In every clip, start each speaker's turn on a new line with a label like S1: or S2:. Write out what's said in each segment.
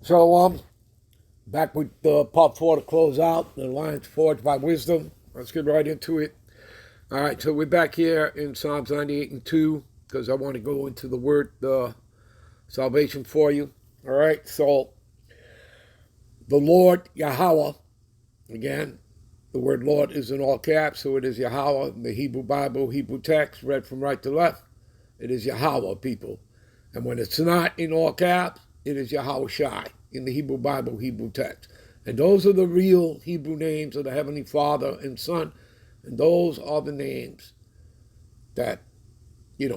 S1: So, back with part 4 to close out, the alliance forged by wisdom. Let's get right into it. All right, so we're back here in Psalms 98 and 2 because I want to go into the word salvation for you. All right, so the Lord Yahweh, again, the word Lord is in all caps, so it is Yahweh in the Hebrew Bible, Hebrew text, read from right to left. It is Yahweh, people. And when it's not in all caps, it is Yahweh Shai in the Hebrew Bible, Hebrew text. And those are the real Hebrew names of the Heavenly Father and Son. And those are the names that, they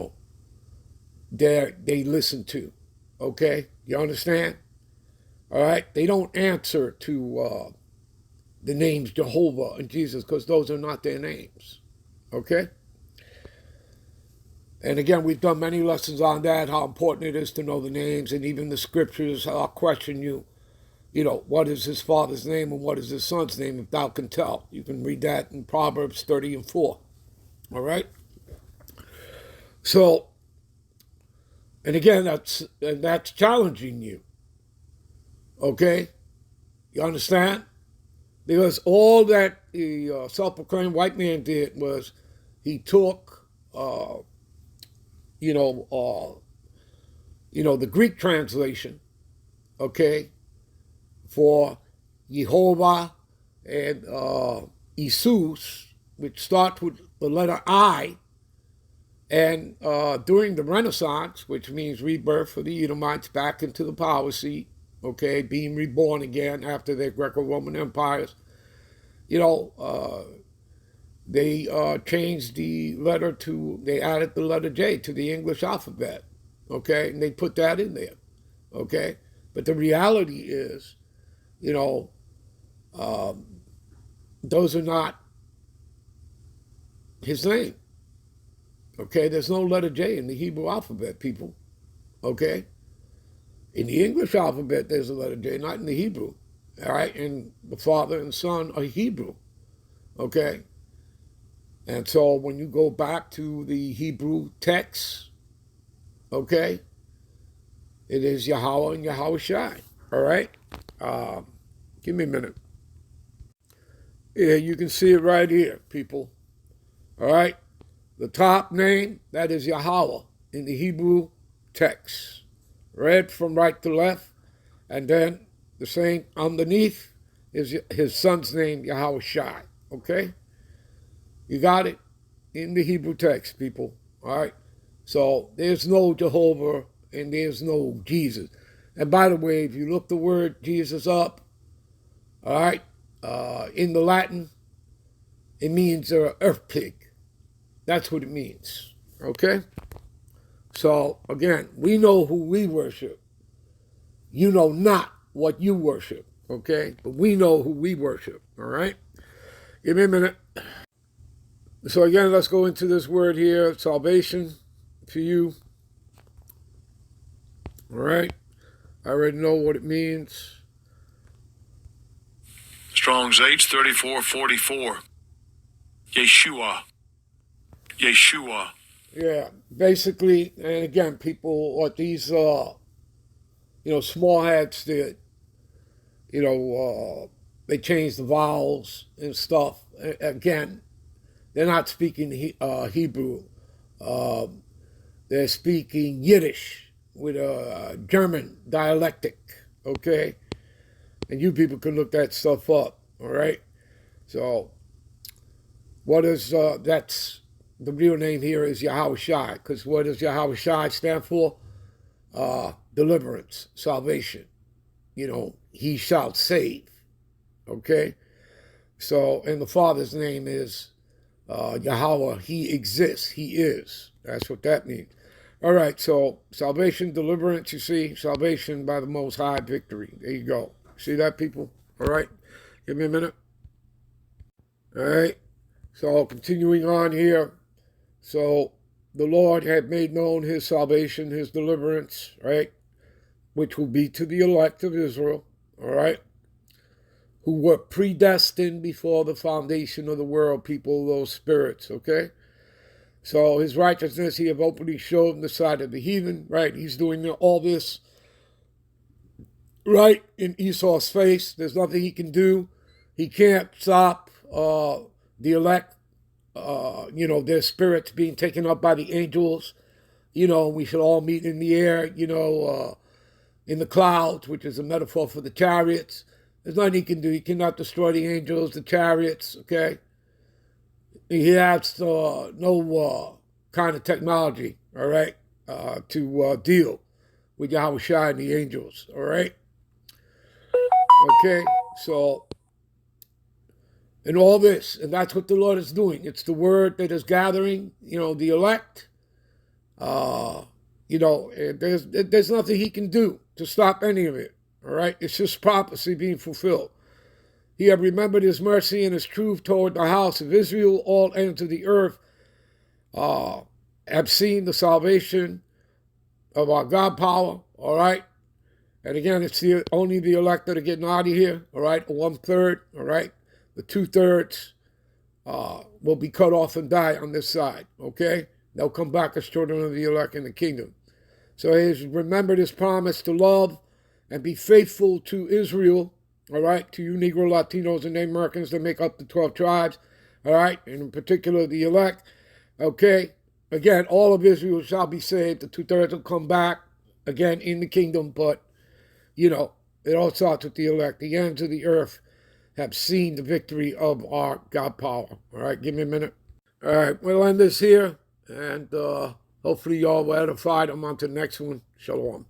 S1: listen to. Okay? You understand? All right? They don't answer to the names Jehovah and Jesus because those are not their names. Okay? And again, we've done many lessons on that, how important it is to know the names, and even the scriptures. I'll question you, what is his father's name and what is his son's name, if thou can tell. You can read that in Proverbs 30 and 4. All right? So, and again, that's challenging you. Okay? You understand? Because all that the self-proclaimed white man did was he took, the Greek translation, okay, for Jehovah and Jesus, which starts with the letter I, and during the Renaissance, which means rebirth for the Edomites back into the power seat, okay, being reborn again after their Greco-Roman empires, they changed the letter they added the letter J to the English alphabet, okay, and they put that in there, okay. But the reality is, those are not his name, okay. There's no letter J in the Hebrew alphabet, people, okay. In the English alphabet, there's a letter J, not in the Hebrew, all right. And the Father and Son are Hebrew, okay. And so when you go back to the Hebrew text, okay, it is Yahweh and Yahweh Shai. All right? Give me a minute. Yeah, you can see it right here, people. All right? The top name, that is Yahweh in the Hebrew text. Read from right to left. And then the same underneath is his son's name, Yahweh Shai. Okay? You got it? In the Hebrew text, people. All right? So there's no Jehovah and there's no Jesus. And by the way, if you look the word Jesus up, all right, in the Latin, it means earth pig. That's what it means. Okay? So again, we know who we worship. You know not what you worship. Okay? But we know who we worship. All right? Give me a minute. So again, let's go into this word here, salvation for you. All right? I already know what it means.
S2: Strong's H3444. Yeshua. Yeshua.
S1: Yeah, basically, and again, people, what these, small hats did, they changed the vowels and stuff. Again, they're not speaking Hebrew. Uh, they're speaking Yiddish with a German dialectic, okay? And you people can look that stuff up, all right? So, what is, that's, the real name here is Yahweh Shai, because what does Yahweh Shai stand for? Deliverance, salvation. He shall save, okay? So, and the Father's name is Yahweh. He exists. He is. That's what that means. All right, so salvation, deliverance, you see, salvation by the Most High, victory. There you go. See that, people? All right, give me a minute. All right, so continuing on here. So the Lord had made known his salvation, his deliverance, right? Which will be to the elect of Israel, all right? Who were predestined before the foundation of the world, people, those spirits, okay? So his righteousness he have openly showed in the sight of the heathen, right? He's doing all this right in Esau's face. There's nothing he can do. He can't stop the elect, their spirits being taken up by the angels. We should all meet in the air, in the clouds, which is a metaphor for the chariots. There's nothing he can do. He cannot destroy the angels, the chariots, okay? He has no kind of technology, all right, to deal with Yahweh Shai and the angels, all right? Okay, so, and all this, and that's what the Lord is doing. It's the word that is gathering, the elect. There's nothing he can do to stop any of it, all right? It's just prophecy being fulfilled. He had remembered his mercy and his truth toward the house of Israel. All ends of the earth have seen the salvation of our God power, all right? And again, it's only the elect that are getting out of here, all right? 1/3, all right? The 2/3 will be cut off and die on this side, okay? They'll come back as children of the elect in the kingdom. So he has remembered his promise to love and be faithful to Israel, all right? To you Negro, Latinos, and Native Americans that make up the 12 tribes, all right? And in particular, the elect, okay? Again, all of Israel shall be saved. The 2/3 will come back, again, in the kingdom, but it all starts with the elect. The ends of the earth have seen the victory of our God power. All right, give me a minute. All right, we'll end this here, and hopefully y'all were edified. I'm on to the next one. Shalom.